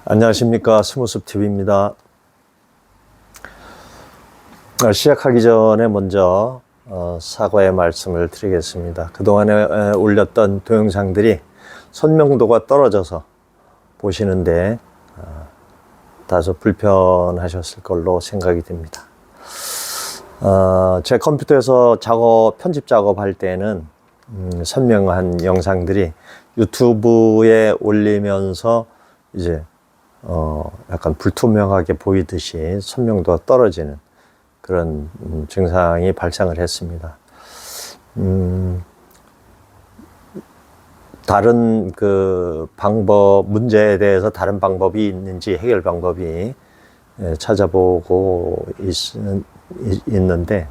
안녕하십니까, 스무습TV입니다. 시작하기 전에 먼저 사과의 말씀을 드리겠습니다. 그동안에 올렸던 동영상들이 선명도가 떨어져서 보시는데 다소 불편하셨을 걸로 생각이 듭니다. 제 컴퓨터에서 편집 작업할 때는 선명한 영상들이 유튜브에 올리면서 이제 약간 불투명하게 보이듯이 선명도가 떨어지는 그런 증상이 발생을 했습니다. 다른 문제에 대해서 다른 방법이 있는지 해결 방법이 찾아보고 있는데,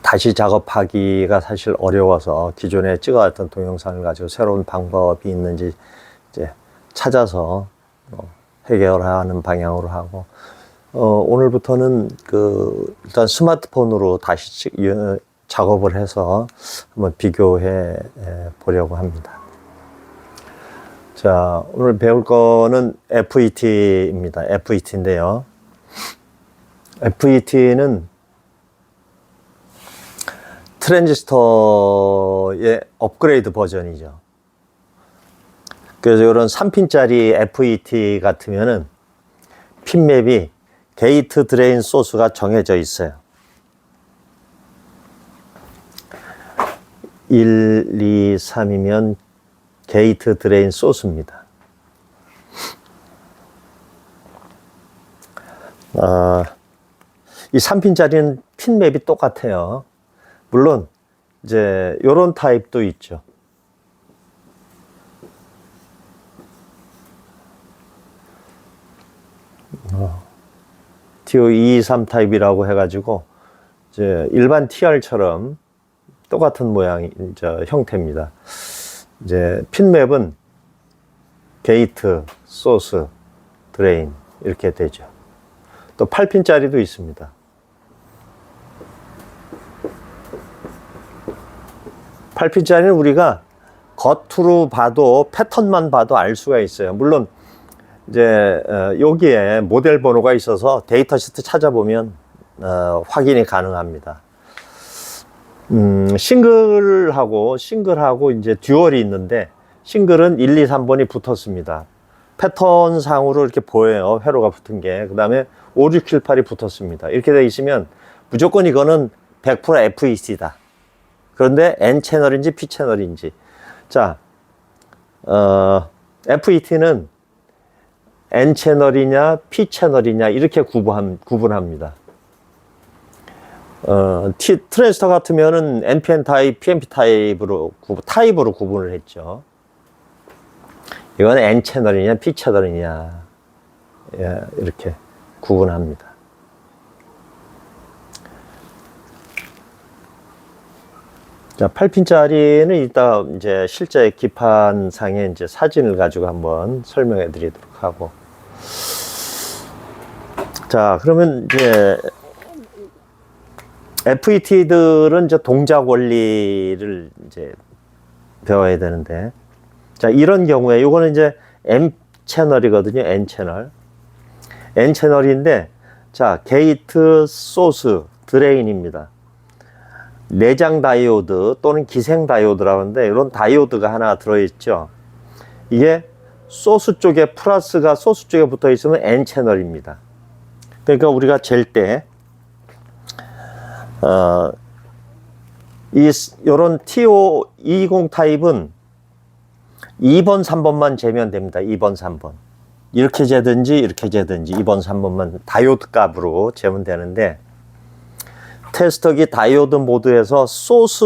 다시 작업하기가 사실 어려워서 기존에 찍어왔던 동영상을 가지고 새로운 방법이 있는지 이제 찾아서 해결하는 방향으로 하고, 오늘부터는 일단 스마트폰으로 다시 작업을 해서 한번 비교해 보려고 합니다. 자, 오늘 배울 거는 FET입니다. FET인데요. FET는 트랜지스터의 업그레이드 버전이죠. 그래서 이런 3핀짜리 FET 같으면은 핀맵이 게이트, 드레인, 소스가 정해져 있어요. 1, 2, 3이면 게이트, 드레인, 소스입니다. 이 3핀짜리는 핀맵이 똑같아요. 물론 이제 요런 타입도 있죠. TO223 타입이라고 해가지고 이제 일반 TR처럼 똑같은 모양 형태입니다. 이제 핀맵은 게이트, 소스, 드레인 이렇게 되죠. 또 8핀짜리도 있습니다. 8핀짜리는 우리가 겉으로 봐도 패턴만 봐도 알 수가 있어요. 물론 이제 여기에 모델 번호가 있어서 데이터 시트 찾아보면 확인이 가능합니다. 싱글하고 이제 듀얼이 있는데, 싱글은 1, 2, 3번이 붙었습니다. 패턴 상으로 이렇게 보여요. 회로가 붙은 게. 그 다음에 5, 6, 7, 8이 붙었습니다. 이렇게 돼 있으면 무조건 이거는 100% FET다. 그런데 N 채널인지 P 채널인지. 자, FET는 N 채널이냐 P 채널이냐 이렇게 구분합니다. 트랜지스터 같으면은 NPN 타입, PNP 타입으로 구분을 했죠. 이건 N 채널이냐 P 채널이냐 이렇게 구분합니다. 자, 8핀짜리는 이따 이제 실제 기판상에 이제 사진을 가지고 한번 설명해 드리도록 하고. 자, 그러면 이제 FET들은 이제 동작 원리를 이제 배워야 되는데, 자, 이런 경우에 요거는 이제 N 채널이거든요. N 채널. N 채널인데, 자, 게이트, 소스, 드레인입니다. 내장 다이오드 또는 기생 다이오드라고 하는데, 이런 다이오드가 하나 들어있죠. 이게 소스 쪽에, 플러스가 소스 쪽에 붙어 있으면 N 채널입니다. 그러니까 우리가 잴 때, 요런 TO220 타입은 2번, 3번만 재면 됩니다. 2번, 3번. 이렇게 재든지, 2번, 3번만 다이오드 값으로 재면 되는데, 테스터기 다이오드 모드에서 소스,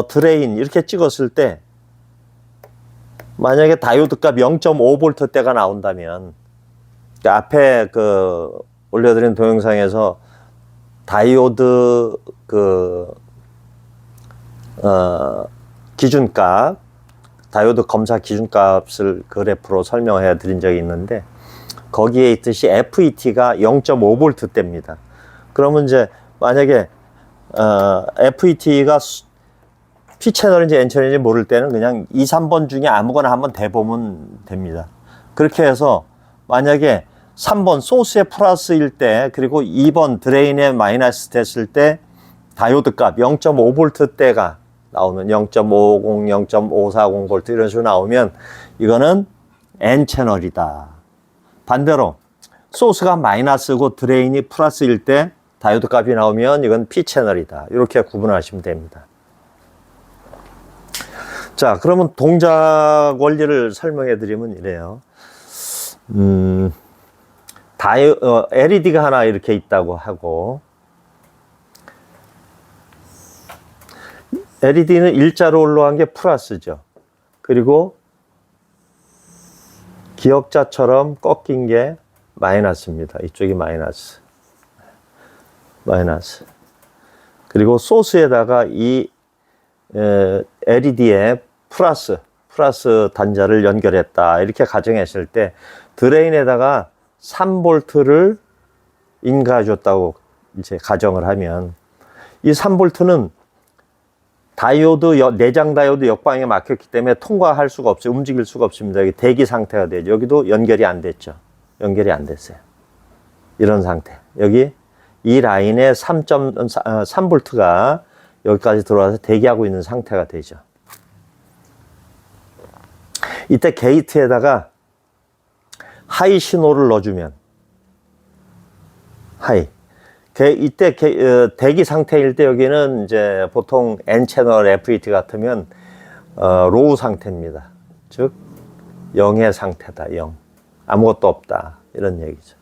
드레인 이렇게 찍었을 때, 만약에 다이오드 값 0.5V 대가 나온다면, 앞에 올려드린 동영상에서 다이오드 기준값, 다이오드 검사 기준값을 그래프로 설명해 드린 적이 있는데, 거기에 있듯이 FET가 0.5V 대입니다. 그러면 이제 만약에 FET가 P 채널인지 N 채널인지 모를 때는 그냥 2, 3번 중에 아무거나 한번 대보면 됩니다. 그렇게 해서 만약에 3번 소스에 플러스일 때 그리고 2번 드레인에 마이너스 됐을 때 다이오드 값 0.5V 대가 나오면 0.550, 0.540V 이런 식으로 나오면 이거는 N 채널이다. 반대로 소스가 마이너스고 드레인이 플러스일 때 다이오드 값이 나오면 이건 P 채널이다. 이렇게 구분하시면 됩니다. 자, 그러면 동작 원리를 설명해 드리면 이래요. LED가 하나 이렇게 있다고 하고, LED는 일자로 올라간 게 플러스죠. 그리고 기역자처럼 꺾인 게 마이너스입니다. 이쪽이 마이너스. 그리고 소스에다가 이 LED에 플러스 단자를 연결했다. 이렇게 가정했을 때 드레인에다가 3V를 인가해줬다고 이제 가정을 하면 이 3V는 내장 다이오드 역방에 막혔기 때문에 통과할 수가 없어요. 움직일 수가 없습니다. 여기 대기 상태가 되죠. 여기도 연결이 안 됐죠. 연결이 안 됐어요. 이런 상태. 여기 이 라인에 3V가 여기까지 들어와서 대기하고 있는 상태가 되죠. 이때 게이트에다가 하이 신호를 넣어주면 이때 대기 상태일 때 여기는 이제 보통 N 채널 FET 같으면 로우 상태입니다. 즉 0의 상태다. 0. 아무것도 없다. 이런 얘기죠.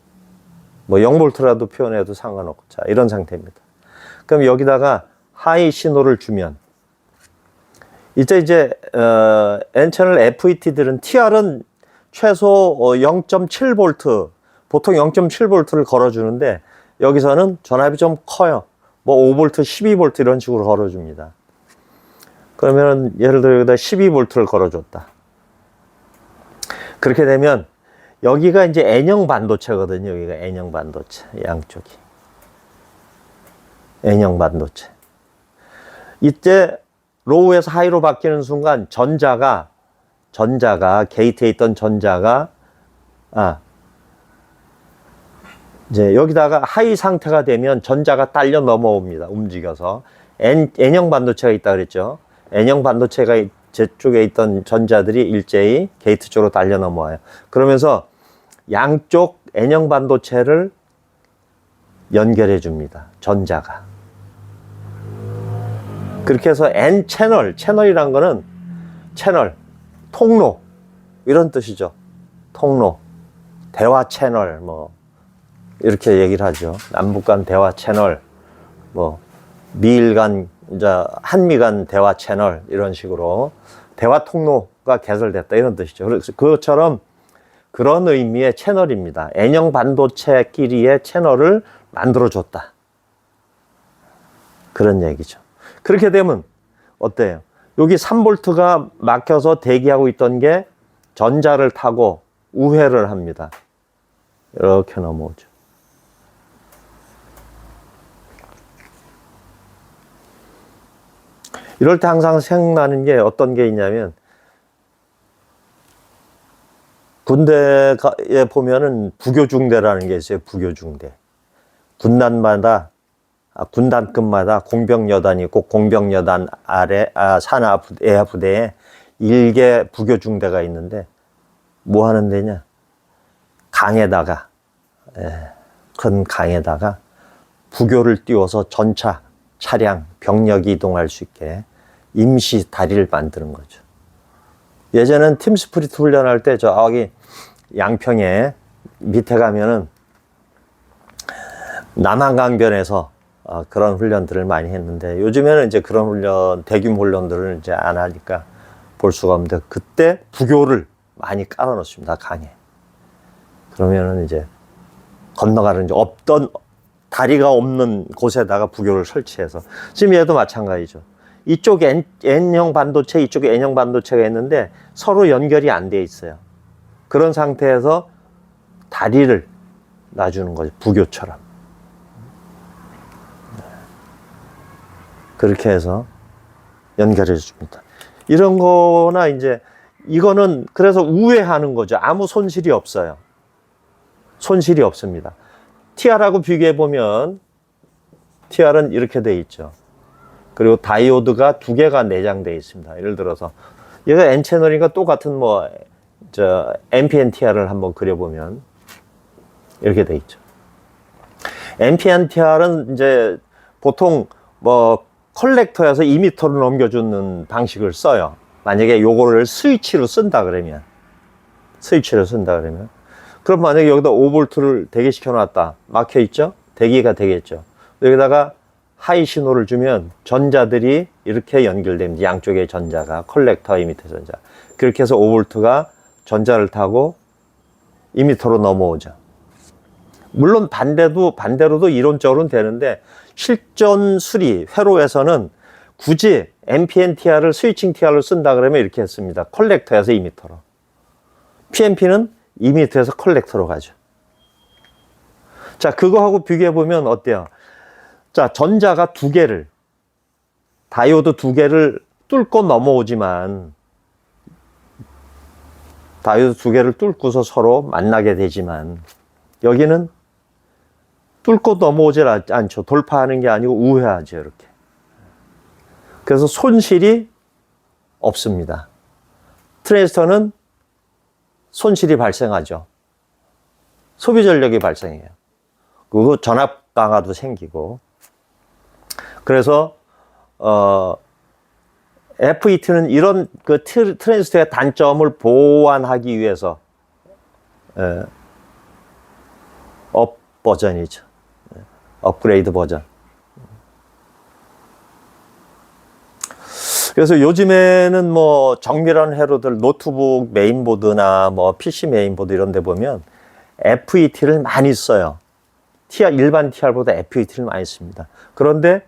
뭐 0V라도 표현해도 상관없고 자 이런 상태입니다. 그럼 여기다가 하이 신호를 주면 이때 이제 N 채널 FET들은 TR은 최소 0.7V 보통 0.7V를 걸어주는데 여기서는 전압이 좀 커요. 뭐 5V, 12V 이런 식으로 걸어줍니다. 그러면 예를 들어 여기다 12V를 걸어줬다. 그렇게 되면 여기가 이제 N형 반도체거든요. 여기가 N형 반도체 양쪽이 N형 반도체. 이때 로우에서 하이로 바뀌는 순간 전자가 게이트에 있던 전자가 이제 여기다가 하이 상태가 되면 전자가 딸려 넘어옵니다. 움직여서 N형 반도체가 있다 그랬죠. N형 반도체가 제 쪽에 있던 전자들이 일제히 게이트 쪽으로 달려 넘어와요. 그러면서 양쪽 N형 반도체를 연결해 줍니다. 전자가. 그렇게 해서 N 채널이란 거는 통로 이런 뜻이죠. 통로, 대화 채널 뭐 이렇게 얘기를 하죠. 남북 간 대화 채널, 뭐 미일 간 이제 한미 간 대화 채널 이런 식으로 대화 통로가 개설됐다 이런 뜻이죠. 그래서 그것처럼 그런 의미의 채널입니다. N형 반도체끼리의 채널을 만들어줬다. 그런 얘기죠. 그렇게 되면 어때요? 여기 3V가 막혀서 대기하고 있던 게 전자를 타고 우회를 합니다. 이렇게 넘어오죠. 이럴 때 항상 생각나는 게 어떤 게 있냐면 군대에 보면은 부교중대라는 게 있어요. 부교중대. 군단급마다 공병여단이 있고 공병여단 아래 산하 예하 부대에 일개 부교중대가 있는데 뭐 하는 데냐? 강에다가 큰 강에다가 부교를 띄워서 전차 차량 병력이 이동할 수 있게 임시 다리를 만드는 거죠. 예전엔 팀 스프리트 훈련할 때 저기 양평에 밑에 가면은 남한강변에서 그런 훈련들을 많이 했는데 요즘에는 이제 그런 훈련, 대규모 훈련들을 이제 안 하니까 볼 수가 없는데 그때 부교를 많이 깔아 놓습니다. 강에. 그러면은 이제 건너가는 이제 다리가 없는 곳에다가 부교를 설치해서 지금 얘도 마찬가지죠. 이쪽에 N형 반도체, 이쪽에 N형 반도체가 있는데 서로 연결이 안 돼 있어요. 그런 상태에서 다리를 놔주는 거죠. 부교처럼. 그렇게 해서 연결해 줍니다. 이런 거나 이제 이거는 그래서 우회하는 거죠. 아무 손실이 없어요. 손실이 없습니다. TR하고 비교해 보면 TR은 이렇게 돼 있죠. 그리고 다이오드가 2개가 내장되어 있습니다. 예를 들어서 얘가 N채널이니까 똑같은 뭐 NPN-TR을 한번 그려보면 이렇게 돼 있죠. NPN-TR은 이제 보통 뭐 컬렉터에서 이미터로 넘겨주는 방식을 써요. 만약에 요거를 스위치로 쓴다 그러면 그럼 만약에 여기다 5V를 대기시켜 놨다. 막혀 있죠? 대기가 되겠죠. 여기다가 하이 신호를 주면 전자들이 이렇게 연결됩니다. 양쪽의 전자가 컬렉터, 이미터 전자. 그렇게 해서 5V가 전자를 타고 이미터로 넘어오죠. 물론 반대로도 이론적으로는 되는데 실전 수리 회로에서는 굳이 NPN-TR을 스위칭 TR로 쓴다 그러면 이렇게 했습니다. 컬렉터에서 이미터로. PNP는 이미터에서 컬렉터로 가죠. 자, 그거하고 비교해 보면 어때요? 자, 전자가 2개를, 다이오드 2개를 뚫고 넘어오지만, 다이오드 2개를 뚫고서 서로 만나게 되지만, 여기는 뚫고 넘어오질 않죠. 돌파하는 게 아니고 우회하죠, 이렇게. 그래서 손실이 없습니다. 트랜지스터는 손실이 발생하죠. 소비 전력이 발생해요. 그리고 전압 강화도 생기고. 그래서 FET는 이런 그 트랜지스터의 단점을 보완하기 위해서 업 버전이죠. 업그레이드 버전. 그래서 요즘에는 뭐 정밀한 회로들, 노트북 메인보드나 뭐 PC 메인보드 이런 데 보면 FET를 많이 써요. 일반 TR보다 FET를 많이 씁니다. 그런데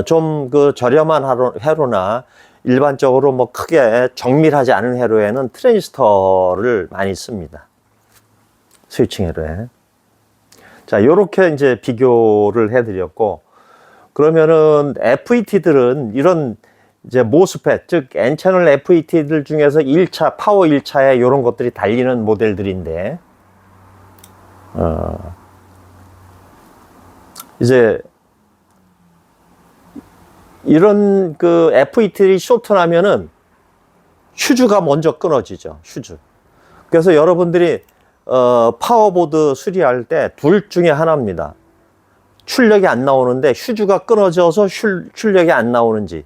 좀 그 저렴한 회로나 일반적으로 뭐 크게 정밀하지 않은 회로에는 트랜지스터를 많이 씁니다. 스위칭 회로에. 자, 요렇게 이제 비교를 해드렸고, 그러면은 FET들은 이런 이제 모스펫, 즉 N채널 FET들 중에서 1차, 파워 1차에 이런 것들이 달리는 모델들인데, 이제 이런 그 FET들이 쇼트나면은 휴즈가 먼저 끊어지죠. 휴즈. 그래서 여러분들이 파워보드 수리할 때 둘 중에 하나입니다. 출력이 안 나오는데 휴즈가 끊어져서 출력이 안 나오는지,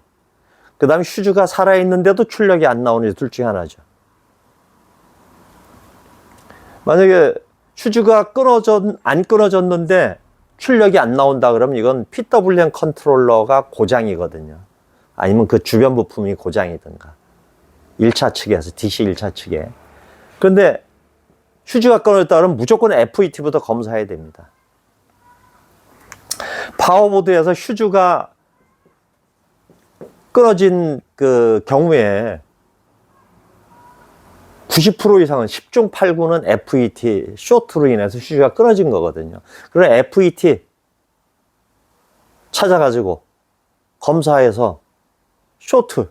그 다음에 휴즈가 살아있는데도 출력이 안 나오는지 둘 중에 하나죠. 만약에 휴즈가 안 끊어졌는데 출력이 안 나온다 그러면 이건 PWM 컨트롤러가 고장이거든요. 아니면 그 주변 부품이 고장이든가. 1차 측에서, DC 1차 측에. 그런데 휴즈가 끊어졌다 그러면 무조건 FET부터 검사해야 됩니다. 파워보드에서 휴즈가 끊어진 그 경우에 90% 이상은 10중 8구는 FET 쇼트로 인해서 휴즈가 끊어진 거거든요. 그래서 FET 찾아가지고 검사해서 쇼트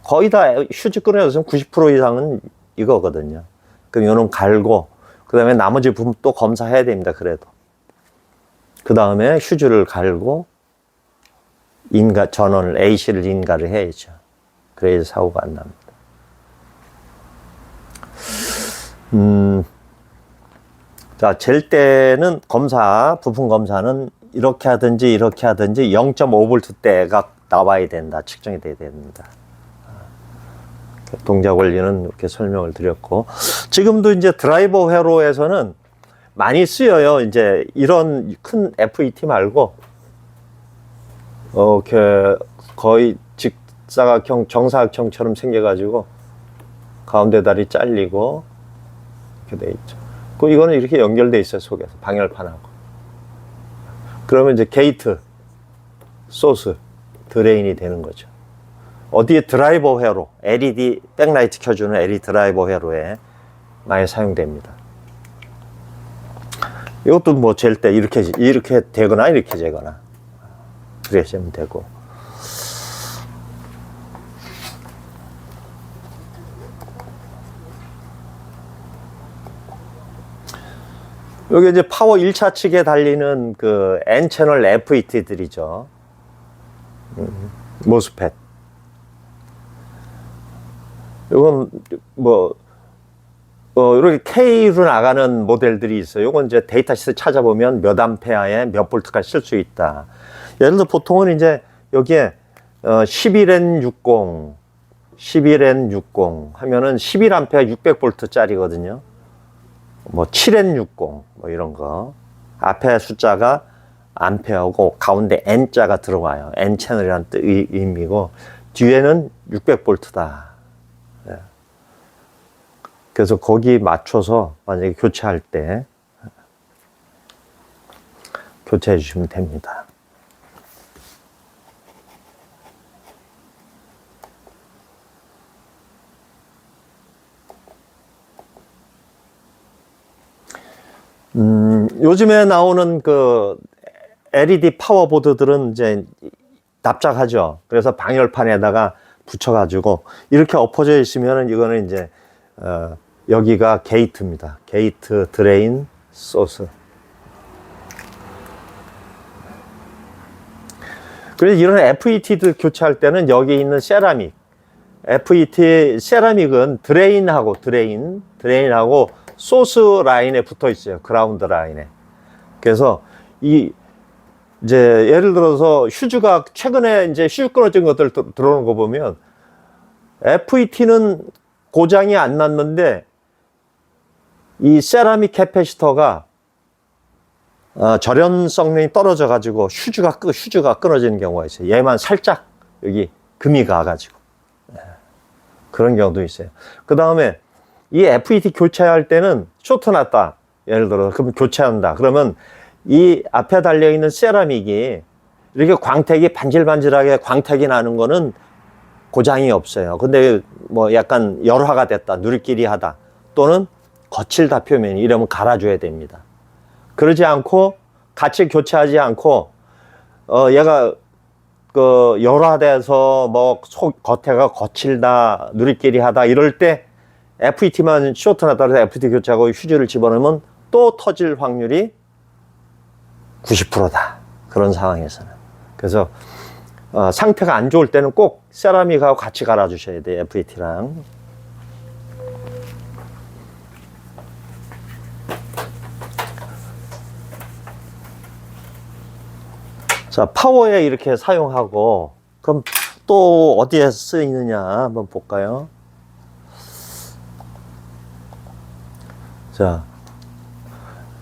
거의 다 휴즈 끊어졌으면 90% 이상은 이거거든요. 그럼 이거는 갈고 그 다음에 나머지 부분 또 검사해야 됩니다. 그래도 그 다음에 휴즈를 갈고 전원을 AC를 인가를 해야죠. 그래야 사고가 안 납니다. 자, 잴 때는 부품 검사는 이렇게 하든지 0.5V대가 나와야 된다. 측정이 돼야 됩니다. 동작 원리는 이렇게 설명을 드렸고, 지금도 이제 드라이버 회로에서는 많이 쓰여요. 이제 이런 큰 FET 말고, 이렇게 거의 직사각형, 정사각형처럼 생겨가지고, 가운데 다리 잘리고, 이렇게 돼 있죠. 이거는 이렇게 연결돼 있어요. 속에서. 방열판하고. 그러면 이제 게이트, 소스, 드레인이 되는 거죠. 어디에 드라이버 회로, LED, 백라이트 켜주는 LED 드라이버 회로에 많이 사용됩니다. 이것도 뭐 잴 때 이렇게 되거나 이렇게 재거나 그러시면 되고. 여기 이제 파워 1차 측에 달리는 그 N채널 FET들이죠. 모스펫. 이건 뭐, 이렇게 K로 나가는 모델들이 있어요. 이건 이제 데이터시트 찾아보면 몇 암페어에 몇 볼트까지 쓸 수 있다. 예를 들어 보통은 이제 여기에 11N60, 11N60 하면은 11암페어 600볼트짜리거든요. 뭐 7N60 뭐 이런 거. 앞에 숫자가 암페어고 가운데 N자가 들어와요. N 채널이라는 의미고 뒤에는 600볼트다. 그래서 거기 맞춰서 만약에 교체할 때 교체해 주시면 됩니다. 요즘에 나오는 그 LED 파워보드들은 이제 납작하죠. 그래서 방열판에다가 붙여가지고 이렇게 엎어져 있으면은 이거는 이제 여기가 게이트입니다. 게이트, 드레인, 소스. 그래서 이런 FET들 교체할 때는 여기 있는 세라믹, FET 세라믹은 드레인하고 소스 라인에 붙어 있어요. 그라운드 라인에. 그래서 이제 예를 들어서 휴즈가 최근에 이제 휴즈 끊어진 것들 들어오는 거 보면 FET는 고장이 안 났는데 이 세라믹 캐패시터가 절연성이 떨어져 가지고 휴즈가 끊어지는 경우가 있어요. 얘만 살짝 여기 금이 가가지고 그런 경우도 있어요. 그 다음에 이 FET 교체할 때는 쇼트 났다. 예를 들어 그럼 교체한다. 그러면 이 앞에 달려 있는 세라믹이 이렇게 광택이 반질반질하게 광택이 나는 거는 고장이 없어요. 근데 뭐 약간 열화가 됐다, 누리끼리하다, 또는 거칠다 표면이 이러면 갈아줘야 됩니다. 그러지 않고 같이 교체하지 않고 얘가 그 열화돼서 뭐 겉에가 거칠다, 누리끼리하다 이럴 때 FET만 쇼트나다 해서 FET 교체하고 휴지를 집어넣으면 또 터질 확률이 90%다. 그런 상황에서는. 그래서 상태가 안 좋을 때는 꼭 세라믹하고 같이 갈아주셔야 돼요. FET랑. 자, 파워에 이렇게 사용하고 그럼 또 어디에 쓰이느냐 한번 볼까요? 자,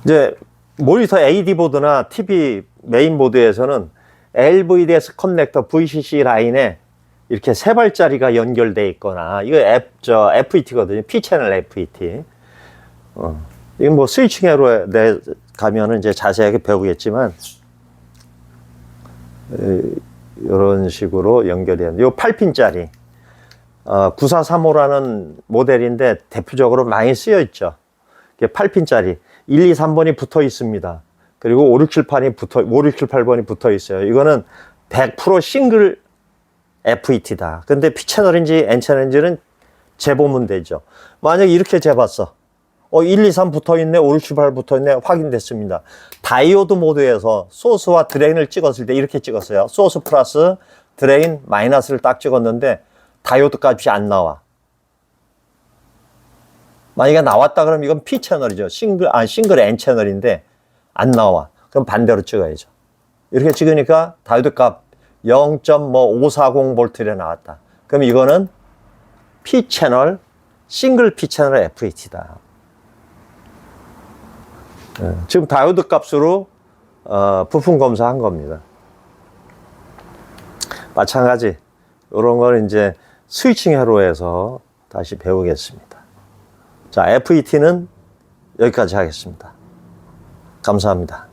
이제 모니터 AD보드나 TV 메인보드에서는 LVDS 커넥터 VCC 라인에 이렇게 세 발짜리가 연결되어 있거나, 이거 FET거든요. P채널 FET. 이건 뭐 스위칭으로 가면은 이제 자세하게 배우겠지만, 이런 식으로 연결이 해요. 이 8핀짜리. 9435라는 모델인데 대표적으로 많이 쓰여 있죠. 8핀짜리. 1, 2, 3번이 붙어 있습니다. 그리고 5, 6, 7, 8번이 붙어 있어요. 이거는 100% 싱글 FET다. 근데 P채널인지 N채널인지는 재보면 되죠. 만약에 이렇게 재봤어. 1, 2, 3 붙어 있네, 5, 6, 7, 8 붙어 있네, 확인됐습니다. 다이오드 모드에서 소스와 드레인을 찍었을 때 이렇게 찍었어요. 소스 플러스 드레인 마이너스를 딱 찍었는데 다이오드 값이 안 나와. 만약에 나왔다 그러면 이건 P채널이죠. 싱글 N채널인데 안 나와. 그럼 반대로 찍어야죠. 이렇게 찍으니까 다이오드 값 0.540V래 나왔다. 그럼 이거는 P채널, 싱글 P채널 FET다. 지금 다이오드 값으로 부품 검사한 겁니다. 마찬가지 이런 걸 이제 스위칭 회로에서 다시 배우겠습니다. 자, FET는 여기까지 하겠습니다. 감사합니다.